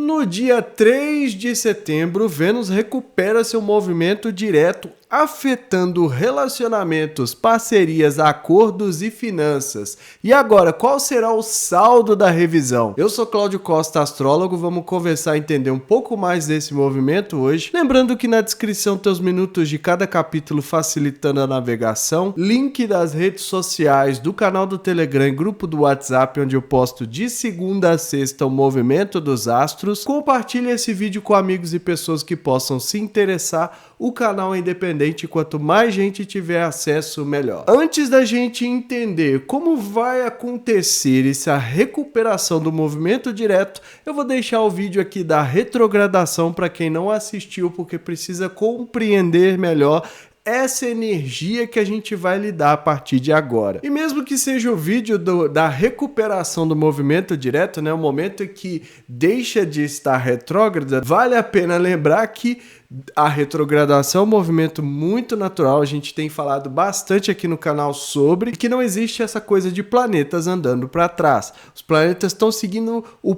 No dia 3 de setembro, Vênus recupera seu movimento direto, afetando relacionamentos, parcerias, acordos e finanças. E agora, qual será o saldo da revisão? Eu sou Cláudio Costa, astrólogo, vamos conversar e entender um pouco mais desse movimento hoje. Lembrando que na descrição tem os minutos de cada capítulo facilitando a navegação, link das redes sociais, do canal do Telegram e grupo do WhatsApp, onde eu posto de segunda a sexta o movimento dos astros. Compartilhe esse vídeo com amigos e pessoas que possam se interessar. O canal é independente, quanto mais gente tiver acesso, melhor. Antes da gente entender como vai acontecer essa recuperação do movimento direto, eu vou deixar o vídeo aqui da retrogradação para quem não assistiu, porque precisa compreender melhor essa energia que a gente vai lidar a partir de agora. E mesmo que seja o vídeo da recuperação do movimento direto, né, o momento em que deixa de estar retrógrada, vale a pena lembrar que a retrogradação é um movimento muito natural, a gente tem falado bastante aqui no canal sobre, que não existe essa coisa de planetas andando para trás. Os planetas estão seguindo o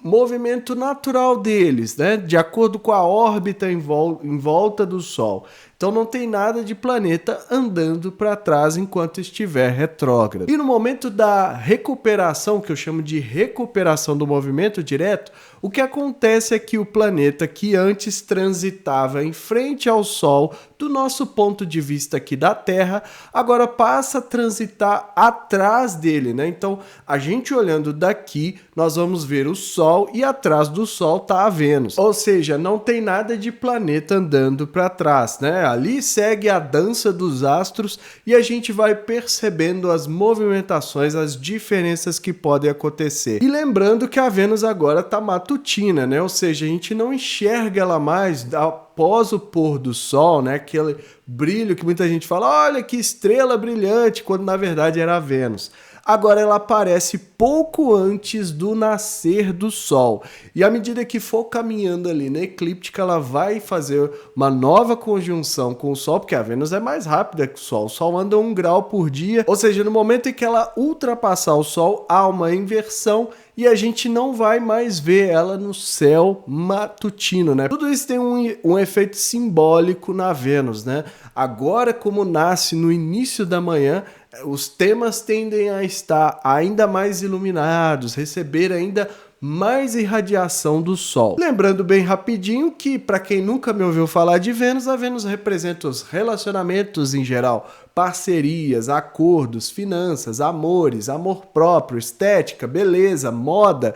movimento natural deles, né? De acordo com a órbita em volta do Sol. Então não tem nada de planeta andando para trás enquanto estiver retrógrado. E no momento da recuperação, que eu chamo de recuperação do movimento direto, o que acontece é que o planeta que antes transitava em frente ao Sol, do nosso ponto de vista aqui da Terra, agora passa a transitar atrás dele, né? Então, a gente olhando daqui, nós vamos ver o Sol e atrás do Sol está a Vênus. Ou seja, não tem nada de planeta andando para trás, né? Ali segue a dança dos astros e a gente vai percebendo as movimentações, as diferenças que podem acontecer. E lembrando que a Vênus agora está matutina, né? Ou seja, a gente não enxerga ela mais após o pôr do Sol, né? Aquele brilho que muita gente fala, olha que estrela brilhante, quando na verdade era a Vênus. Agora ela aparece pouco antes do nascer do Sol. E à medida que for caminhando ali na eclíptica, ela vai fazer uma nova conjunção com o Sol, porque a Vênus é mais rápida que o Sol. O Sol anda 1 grau por dia, ou seja, no momento em que ela ultrapassar o Sol, há uma inversão e a gente não vai mais ver ela no céu matutino, né? Tudo isso tem um efeito simbólico na Vênus, né? Agora, como nasce no início da manhã, os temas tendem a estar ainda mais iluminados, receber ainda mais irradiação do Sol. Lembrando bem rapidinho que, para quem nunca me ouviu falar de Vênus, a Vênus representa os relacionamentos em geral, parcerias, acordos, finanças, amores, amor próprio, estética, beleza, moda,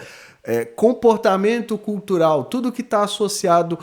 comportamento cultural, tudo que está associado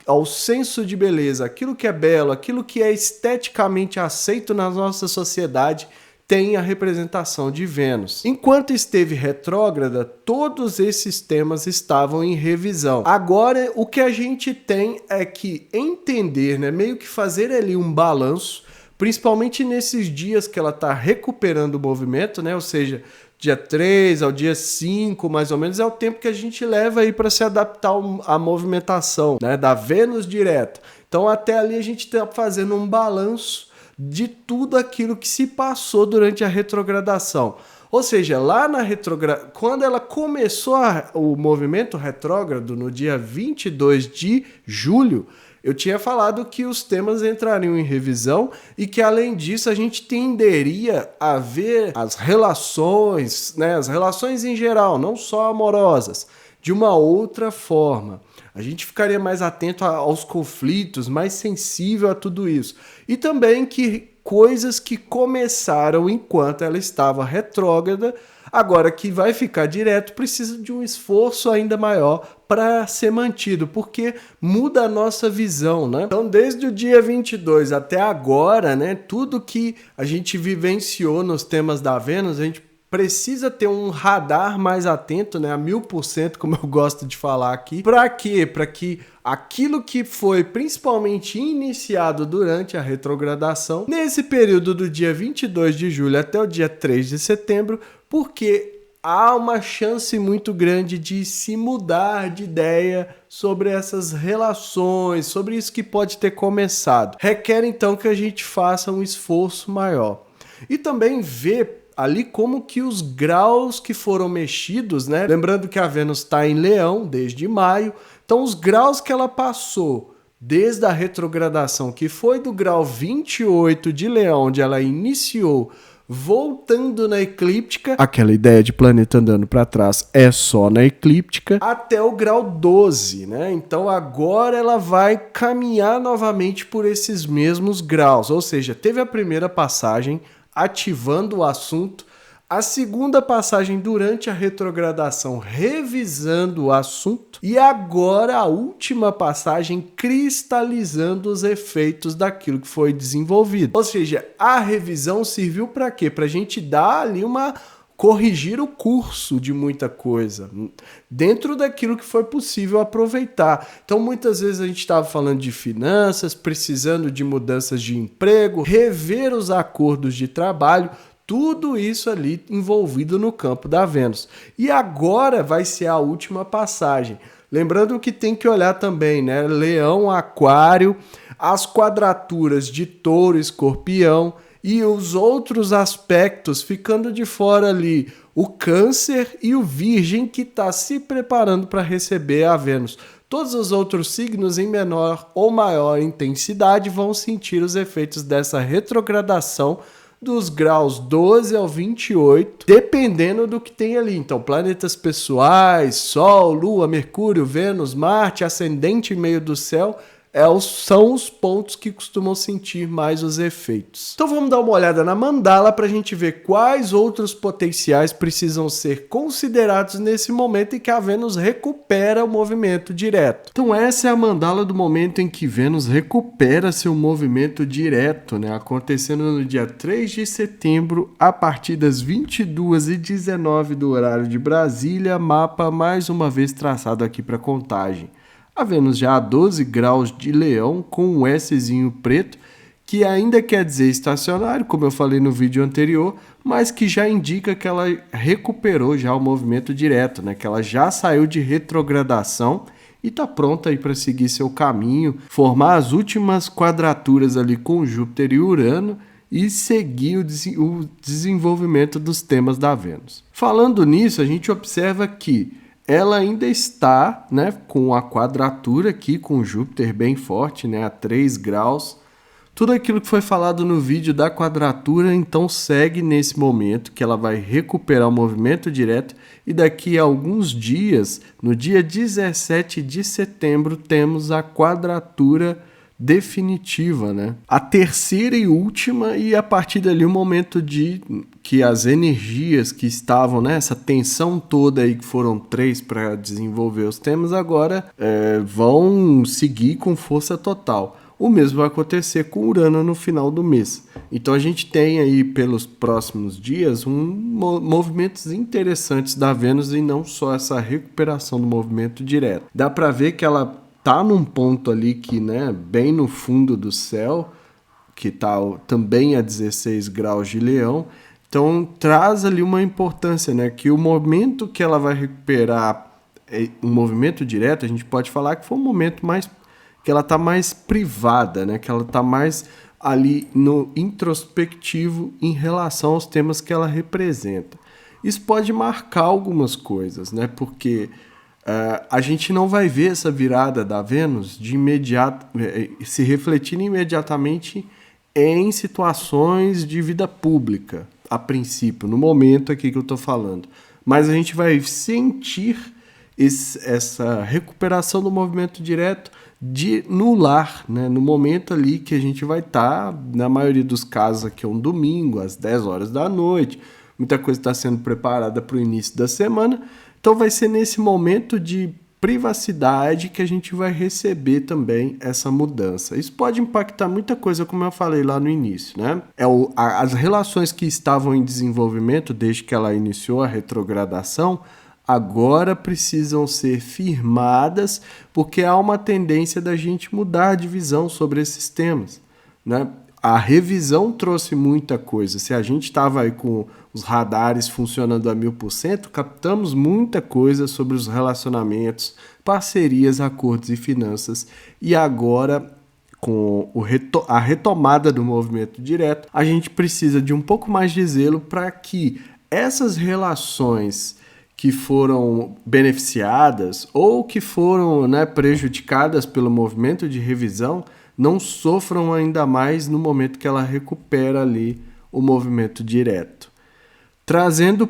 ao senso de beleza, aquilo que é belo, aquilo que é esteticamente aceito na nossa sociedade, tem a representação de Vênus. Enquanto esteve retrógrada, todos esses temas estavam em revisão. Agora, o que a gente tem é que entender, né, meio que fazer ali um balanço, principalmente nesses dias que ela está recuperando o movimento, né, ou seja, dia 3 ao dia 5, mais ou menos, é o tempo que a gente leva aí para se adaptar à movimentação, né, da Vênus direta. Então, até ali a gente está fazendo um balanço de tudo aquilo que se passou durante a retrogradação. Ou seja, lá na quando ela começou o movimento retrógrado, no dia 22 de julho, eu tinha falado que os temas entrariam em revisão e que, além disso, a gente tenderia a ver as relações, né, as relações em geral, não só amorosas, de uma outra forma. A gente ficaria mais atento aos conflitos, mais sensível a tudo isso. E também que coisas que começaram enquanto ela estava retrógrada, agora que vai ficar direto, precisa de um esforço ainda maior para ser mantido, porque muda a nossa visão, né? Então, desde o dia 22 até agora, né, tudo que a gente vivenciou nos temas da Vênus, a gente precisa ter um radar mais atento, né, a 1000%, como eu gosto de falar aqui. Para quê? Para que aquilo que foi principalmente iniciado durante a retrogradação, nesse período do dia 22 de julho até o dia 3 de setembro, porque há uma chance muito grande de se mudar de ideia sobre essas relações, sobre isso que pode ter começado. Requer então que a gente faça um esforço maior. E também ver ali como que os graus que foram mexidos, né? Lembrando que a Vênus está em Leão desde maio, então os graus que ela passou desde a retrogradação, que foi do grau 28 de Leão, onde ela iniciou, voltando na eclíptica, aquela ideia de planeta andando para trás é só na eclíptica, até o grau 12, né? Então agora ela vai caminhar novamente por esses mesmos graus, ou seja, teve a primeira passagem ativando o assunto, a segunda passagem durante a retrogradação revisando o assunto e agora a última passagem cristalizando os efeitos daquilo que foi desenvolvido. Ou seja, a revisão serviu para quê? Para a gente dar ali corrigir o curso de muita coisa, dentro daquilo que foi possível aproveitar. Então, muitas vezes a gente estava falando de finanças, precisando de mudanças de emprego, rever os acordos de trabalho, tudo isso ali envolvido no campo da Vênus. E agora vai ser a última passagem. Lembrando que tem que olhar também, né? Leão, Aquário, as quadraturas de Touro, Escorpião e os outros aspectos ficando de fora ali. O Câncer e o Virgem que está se preparando para receber a Vênus. Todos os outros signos em menor ou maior intensidade vão sentir os efeitos dessa retrogradação dos graus 12 ao 28, dependendo do que tem ali. Então, planetas pessoais, Sol, Lua, Mercúrio, Vênus, Marte, ascendente em meio do céu, são os pontos que costumam sentir mais os efeitos. Então vamos dar uma olhada na mandala para a gente ver quais outros potenciais precisam ser considerados nesse momento em que a Vênus recupera o movimento direto. Então essa é a mandala do momento em que Vênus recupera seu movimento direto, né? Acontecendo no dia 3 de setembro, a partir das 22h19 do horário de Brasília, mapa mais uma vez traçado aqui para contagem. A Vênus já a 12 graus de Leão com um Szinho preto, que ainda quer dizer estacionário, como eu falei no vídeo anterior, mas que já indica que ela recuperou já o movimento direto, né? Que ela já saiu de retrogradação e está pronta aí para seguir seu caminho, formar as últimas quadraturas ali com Júpiter e Urano e seguir o desenvolvimento dos temas da Vênus. Falando nisso, a gente observa que ela ainda está, né, com a quadratura aqui, com Júpiter bem forte, né, a 3 graus. Tudo aquilo que foi falado no vídeo da quadratura, então segue nesse momento que ela vai recuperar o movimento direto e daqui a alguns dias, no dia 17 de setembro, temos a quadratura definitiva, né? A terceira e última, e a partir dali o momento de que as energias que estavam, né, essa tensão toda aí que foram 3 para desenvolver os temas, agora vão seguir com força total. O mesmo vai acontecer com Urano no final do mês. Então a gente tem aí pelos próximos dias movimentos interessantes da Vênus e não só essa recuperação do movimento direto. Dá para ver que ela tá num ponto ali que, né, bem no fundo do céu, que tá também a 16 graus de Leão, então traz ali uma importância, né, que o momento que ela vai recuperar um movimento direto, a gente pode falar que foi um momento mais, que ela tá mais privada, né, que ela tá mais ali no introspectivo em relação aos temas que ela representa. Isso pode marcar algumas coisas, né, porque a gente não vai ver essa virada da Vênus de imediato, se refletindo imediatamente em situações de vida pública, a princípio, no momento aqui que eu estou falando. Mas a gente vai sentir essa recuperação do movimento direto no lar, né? No momento ali que a gente vai estar, na maioria dos casos aqui é um domingo, às 10 horas da noite, muita coisa está sendo preparada para o início da semana. Então vai ser nesse momento de privacidade que a gente vai receber também essa mudança. Isso pode impactar muita coisa, como eu falei lá no início, né? As relações que estavam em desenvolvimento desde que ela iniciou a retrogradação, agora precisam ser firmadas, porque há uma tendência da gente mudar de visão sobre esses temas, né? A revisão trouxe muita coisa. Se a gente estava aí com os radares funcionando a 1000%, captamos muita coisa sobre os relacionamentos, parcerias, acordos e finanças. E agora, com a retomada do movimento direto, a gente precisa de um pouco mais de zelo para que essas relações que foram beneficiadas ou que foram, né, prejudicadas pelo movimento de revisão não sofram ainda mais no momento que ela recupera ali o movimento direto. Trazendo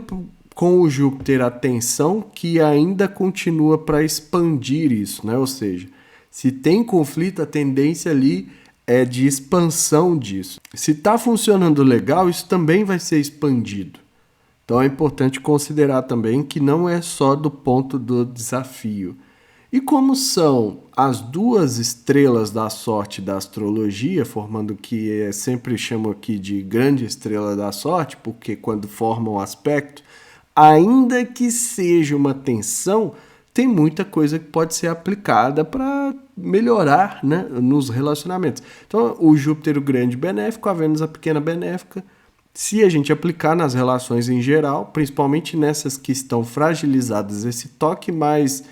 com o Júpiter a tensão que ainda continua para expandir isso, né? Ou seja, se tem conflito, a tendência ali é de expansão disso. Se está funcionando legal, isso também vai ser expandido. Então é importante considerar também que não é só do ponto do desafio. E como são as duas estrelas da sorte da astrologia, formando o que sempre chamo aqui de grande estrela da sorte, porque quando formam um aspecto, ainda que seja uma tensão, tem muita coisa que pode ser aplicada para melhorar, né, nos relacionamentos. Então, o Júpiter, o grande benéfico, a Vênus, a pequena benéfica. Se a gente aplicar nas relações em geral, principalmente nessas que estão fragilizadas, esse toque mais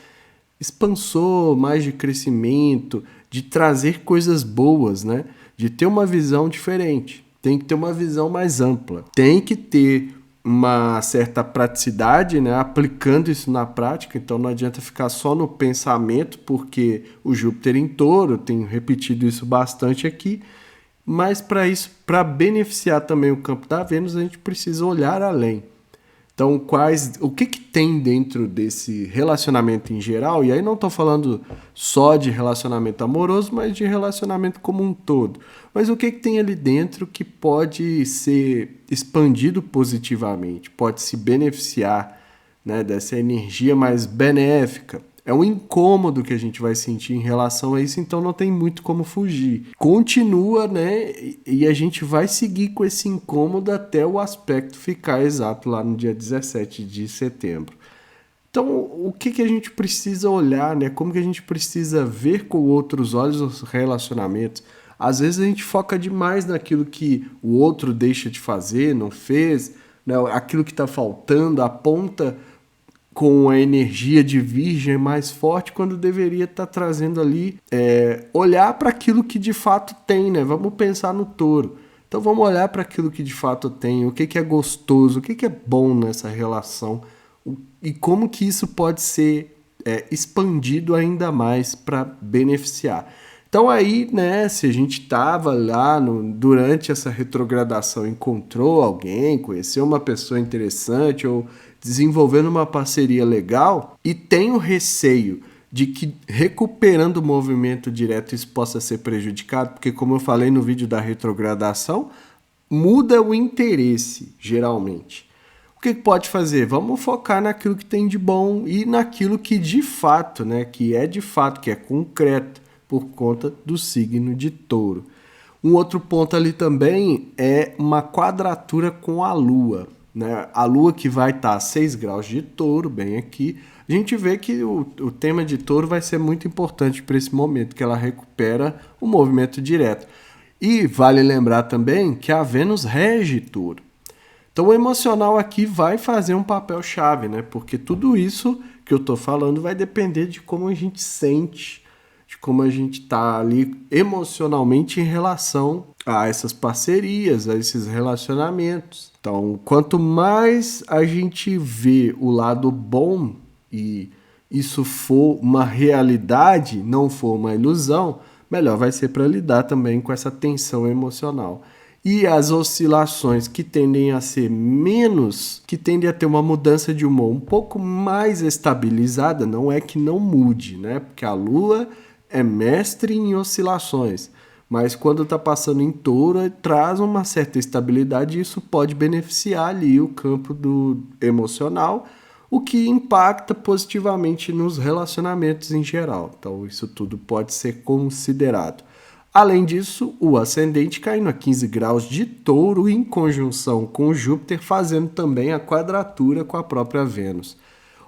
expansor, mais de crescimento, de trazer coisas boas, né? De ter uma visão diferente. Tem que ter uma visão mais ampla. Tem que ter uma certa praticidade, né? Aplicando isso na prática. Então não adianta ficar só no pensamento, porque o Júpiter em Touro, eu tenho repetido isso bastante aqui, mas para isso, para beneficiar também o campo da Vênus, a gente precisa olhar além. Então, o que tem dentro desse relacionamento em geral? E aí não estou falando só de relacionamento amoroso, mas de relacionamento como um todo. Mas o que tem ali dentro que pode ser expandido positivamente, pode se beneficiar, né, dessa energia mais benéfica? É um incômodo que a gente vai sentir em relação a isso, então não tem muito como fugir. Continua, né? E a gente vai seguir com esse incômodo até o aspecto ficar exato lá no dia 17 de setembro. Então, o que a gente precisa olhar, né? Como que a gente precisa ver com outros olhos os relacionamentos? Às vezes a gente foca demais naquilo que o outro deixa de fazer, não fez, né? Aquilo que está faltando, aponta com a energia de virgem mais forte, quando deveria estar trazendo ali, olhar para aquilo que de fato tem, né? Vamos pensar no touro. Então vamos olhar para aquilo que de fato tem, o que é gostoso, o que é bom nessa relação e como que isso pode ser expandido ainda mais para beneficiar. Então aí, né, se a gente estava lá durante essa retrogradação, encontrou alguém, conheceu uma pessoa interessante ou desenvolvendo uma parceria legal e tem o receio de que recuperando o movimento direto isso possa ser prejudicado, porque como eu falei no vídeo da retrogradação, muda o interesse, geralmente. O que pode fazer? Vamos focar naquilo que tem de bom e naquilo que de fato, né, que é concreto, por conta do signo de Touro. Um outro ponto ali também é uma quadratura com a Lua, né? A Lua que vai estar a 6 graus de Touro, bem aqui. A gente vê que o tema de Touro vai ser muito importante para esse momento, que ela recupera o movimento direto. E vale lembrar também que a Vênus rege Touro. Então o emocional aqui vai fazer um papel chave, né? Porque tudo isso que eu estou falando vai depender de como a gente sente, de como a gente está ali emocionalmente em relação a essas parcerias, a esses relacionamentos. Então, quanto mais a gente vê o lado bom e isso for uma realidade, não for uma ilusão, melhor vai ser para lidar também com essa tensão emocional. E as oscilações que tendem a ser menos, que tendem a ter uma mudança de humor um pouco mais estabilizada, não é que não mude, né? Porque a Lua é mestre em oscilações, mas quando está passando em Touro, traz uma certa estabilidade e isso pode beneficiar ali o campo do emocional, o que impacta positivamente nos relacionamentos em geral. Então isso tudo pode ser considerado. Além disso, o ascendente caindo a 15 graus de Touro em conjunção com Júpiter, fazendo também a quadratura com a própria Vênus.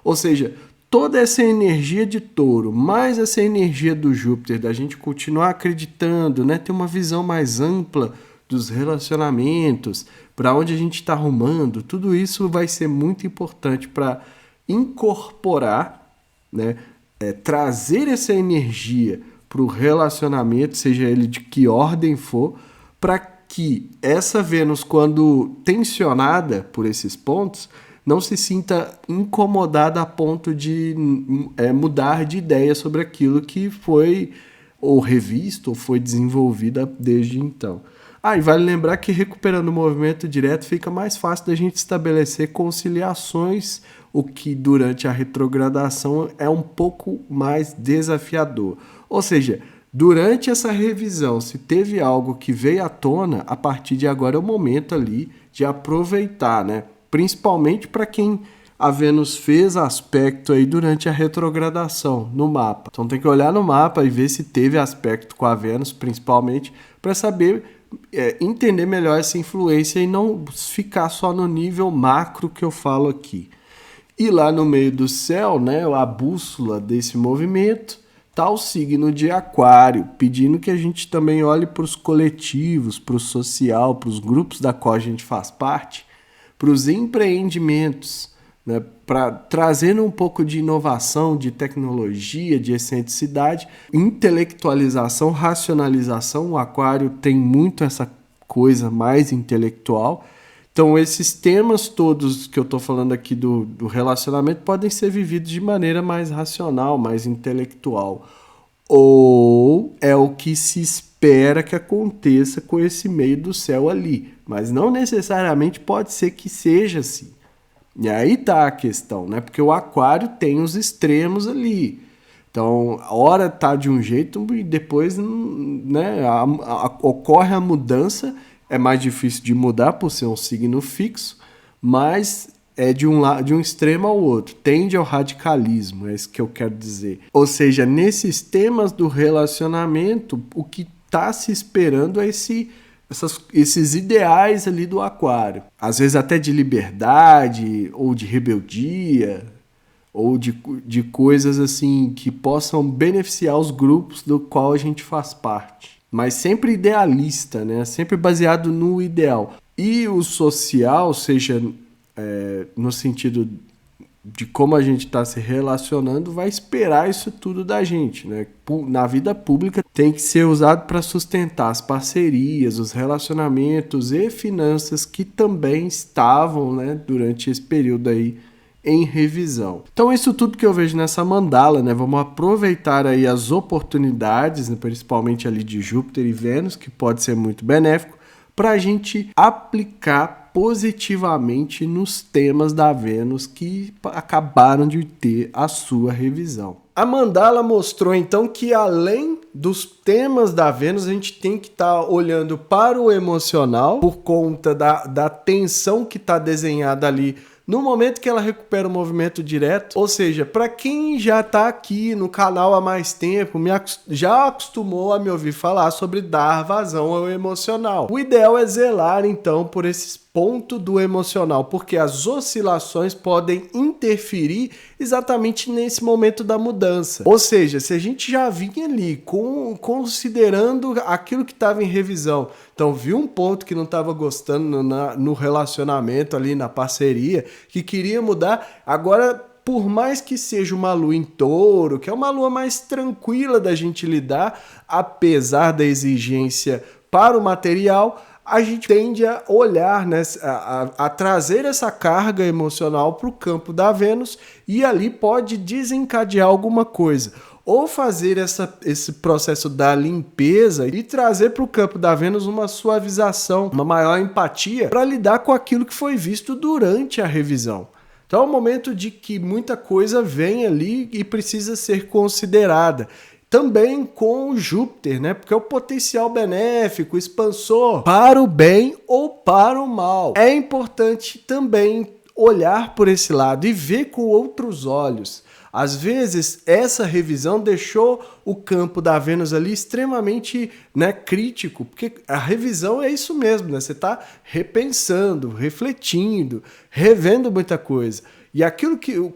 Ou seja, toda essa energia de Touro, mais essa energia do Júpiter, da gente continuar acreditando, né, ter uma visão mais ampla dos relacionamentos, para onde a gente está arrumando, tudo isso vai ser muito importante para incorporar, né, trazer essa energia para o relacionamento, seja ele de que ordem for, para que essa Vênus, quando tensionada por esses pontos, não se sinta incomodada a ponto de mudar de ideia sobre aquilo que foi ou revisto ou foi desenvolvida desde então. E vale lembrar que recuperando o movimento direto fica mais fácil da gente estabelecer conciliações, o que durante a retrogradação é um pouco mais desafiador. Ou seja, durante essa revisão, se teve algo que veio à tona, a partir de agora é o momento ali de aproveitar, né? Principalmente para quem a Vênus fez aspecto aí durante a retrogradação no mapa. Então tem que olhar no mapa e ver se teve aspecto com a Vênus, principalmente, para saber entender melhor essa influência e não ficar só no nível macro que eu falo aqui. E lá no meio do céu, né, a bússola desse movimento, está o signo de Aquário, pedindo que a gente também olhe para os coletivos, para o social, para os grupos da qual a gente faz parte, para os empreendimentos, né, para trazer um pouco de inovação, de tecnologia, de excentricidade, intelectualização, racionalização. O Aquário tem muito essa coisa mais intelectual. Então, esses temas todos que eu estou falando aqui do relacionamento podem ser vividos de maneira mais racional, mais intelectual. Ou é o que se espera que aconteça com esse meio do céu ali. Mas não necessariamente pode ser que seja assim. E aí tá a questão, né? Porque o Aquário tem os extremos ali. Então, a hora tá de um jeito e depois, né, ocorre a mudança. É mais difícil de mudar por ser um signo fixo, mas é de um extremo ao outro. Tende ao radicalismo, é isso que eu quero dizer. Ou seja, nesses temas do relacionamento, o que está se esperando é esses ideais ali do Aquário. Às vezes até de liberdade, ou de rebeldia, ou de coisas assim que possam beneficiar os grupos do qual a gente faz parte. Mas sempre idealista, né? Sempre baseado no ideal. E o social, seja no sentido de como a gente está se relacionando, vai esperar isso tudo da gente, né? Na vida pública tem que ser usado para sustentar as parcerias, os relacionamentos e finanças que também estavam, né, durante esse período aí em revisão. Então isso tudo que eu vejo nessa mandala, né? Vamos aproveitar aí as oportunidades, né, principalmente ali de Júpiter e Vênus, que pode ser muito benéfico, para a gente aplicar positivamente nos temas da Vênus que acabaram de ter a sua revisão. A mandala mostrou então que além dos temas da Vênus, a gente tem que estar olhando para o emocional por conta da tensão que está desenhada ali no momento que ela recupera o movimento direto. Ou seja, para quem já está aqui no canal há mais tempo, já acostumou a me ouvir falar sobre dar vazão ao emocional. O ideal é zelar, então, por esses pontos do emocional, porque as oscilações podem interferir exatamente nesse momento da mudança. Ou seja, se a gente já vinha ali considerando aquilo que estava em revisão, então viu um ponto que não estava gostando no relacionamento ali, na parceria, que queria mudar, agora, por mais que seja uma lua em Touro, que é uma lua mais tranquila da gente lidar, apesar da exigência para o material, a gente tende a olhar, né, a trazer essa carga emocional para o campo da Vênus e ali pode desencadear alguma coisa. Ou fazer esse processo da limpeza e trazer para o campo da Vênus uma suavização, uma maior empatia para lidar com aquilo que foi visto durante a revisão. Então é um momento de que muita coisa vem ali e precisa ser considerada. Também com o Júpiter, né? Porque é o potencial benéfico, expansor, para o bem ou para o mal. É importante também olhar por esse lado e ver com outros olhos. Às vezes, essa revisão deixou o campo da Vênus ali extremamente, né, crítico, porque a revisão é isso mesmo, né? Você está repensando, refletindo, revendo muita coisa. E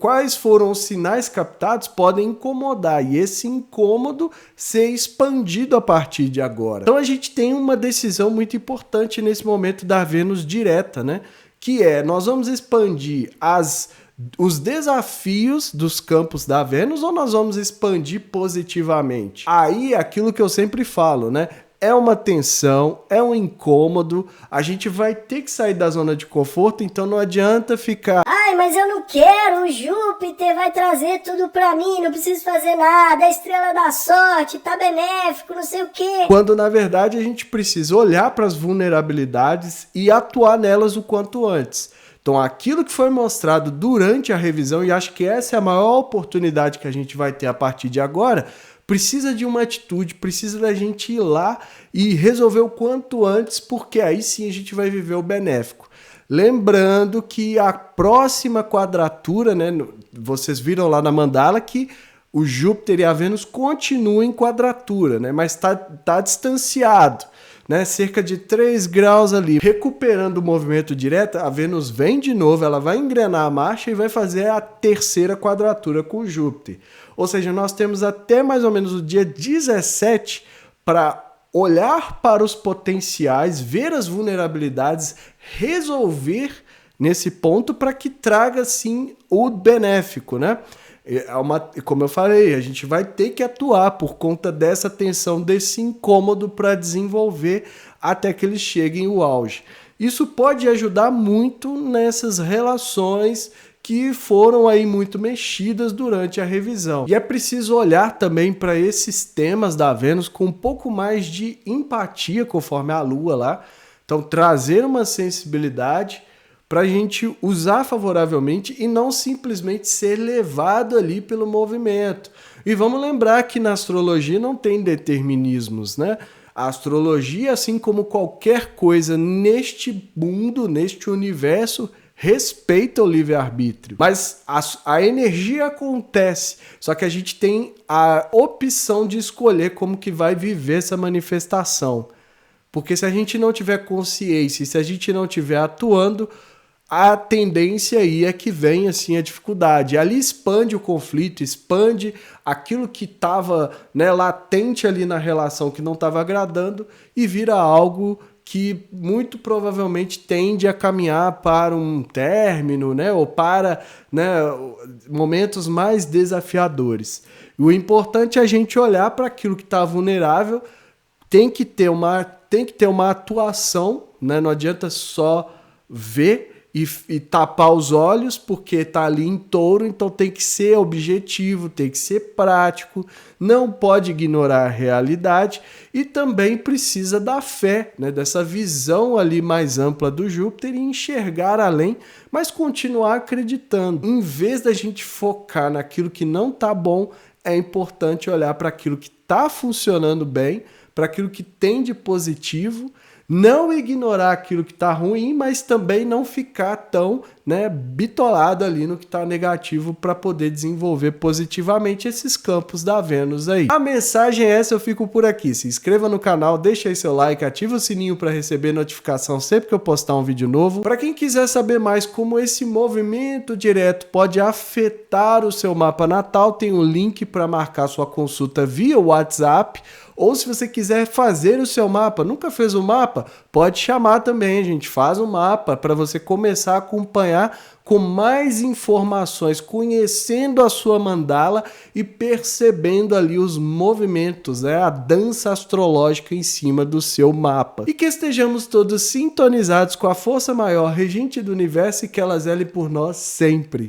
quais foram os sinais captados podem incomodar, e esse incômodo ser expandido a partir de agora. Então a gente tem uma decisão muito importante nesse momento da Vênus direta, né? Que nós vamos expandir as os desafios dos campos da Vênus ou nós vamos expandir positivamente? Aí, aquilo que eu sempre falo, né? É uma tensão, é um incômodo, a gente vai ter que sair da zona de conforto, então não adianta ficar... Ai, mas eu não quero, o Júpiter vai trazer tudo pra mim, não preciso fazer nada, a estrela da sorte, tá benéfico, não sei o quê. Quando, na verdade, a gente precisa olhar para as vulnerabilidades e atuar nelas o quanto antes. Então, aquilo que foi mostrado durante a revisão, e acho que essa é a maior oportunidade que a gente vai ter a partir de agora, precisa de uma atitude, precisa da gente ir lá e resolver o quanto antes, porque aí sim a gente vai viver o benéfico. Lembrando que a próxima quadratura, né, vocês viram lá na mandala que o Júpiter e a Vênus continuam em quadratura, né, mas tá distanciado, né, cerca de 3 graus ali. Recuperando o movimento direto, a Vênus vem de novo, ela vai engrenar a marcha e vai fazer a terceira quadratura com o Júpiter. Ou seja, nós temos até mais ou menos o dia 17 para olhar para os potenciais, ver as vulnerabilidades, resolver nesse ponto para que traga, sim, o benéfico, né? Como eu falei, a gente vai ter que atuar por conta dessa tensão, desse incômodo para desenvolver até que eles cheguem ao auge. Isso pode ajudar muito nessas relações que foram aí muito mexidas durante a revisão. E é preciso olhar também para esses temas da Vênus com um pouco mais de empatia conforme a Lua lá. Então, trazer uma sensibilidade para a gente usar favoravelmente e não simplesmente ser levado ali pelo movimento. E vamos lembrar que na astrologia não tem determinismos, né? A astrologia, assim como qualquer coisa neste mundo, neste universo, respeita o livre-arbítrio. Mas a energia acontece, só que a gente tem a opção de escolher como que vai viver essa manifestação. Porque se a gente não tiver consciência, se a gente não estiver atuando, a tendência aí é que venha assim a dificuldade. Ali expande o conflito, expande aquilo que estava, né, latente ali na relação que não estava agradando e vira algo que muito provavelmente tende a caminhar para um término, né, ou para, né, momentos mais desafiadores. O importante é a gente olhar para aquilo que está vulnerável, tem que ter uma atuação, né, não adianta só ver e tapar os olhos, porque está ali em touro, então tem que ser objetivo, tem que ser prático, não pode ignorar a realidade e também precisa da fé, né, dessa visão ali mais ampla do Júpiter e enxergar além, mas continuar acreditando. Em vez da gente focar naquilo que não está bom, é importante olhar para aquilo que está funcionando bem, para aquilo que tem de positivo, não ignorar aquilo que está ruim, mas também não ficar tão, né, bitolado ali no que está negativo para poder desenvolver positivamente esses campos da Vênus aí. A mensagem é essa, eu fico por aqui. Se inscreva no canal, deixa aí seu like, ativa o sininho para receber notificação sempre que eu postar um vídeo novo. Para quem quiser saber mais como esse movimento direto pode afetar o seu mapa natal, tem um link para marcar sua consulta via WhatsApp. Ou se você quiser fazer o seu mapa, nunca fez o mapa, pode chamar também, a gente faz um mapa para você começar a acompanhar com mais informações, conhecendo a sua mandala e percebendo ali os movimentos, né, a dança astrológica em cima do seu mapa. E que estejamos todos sintonizados com a força maior regente do universo e que ela zele por nós sempre.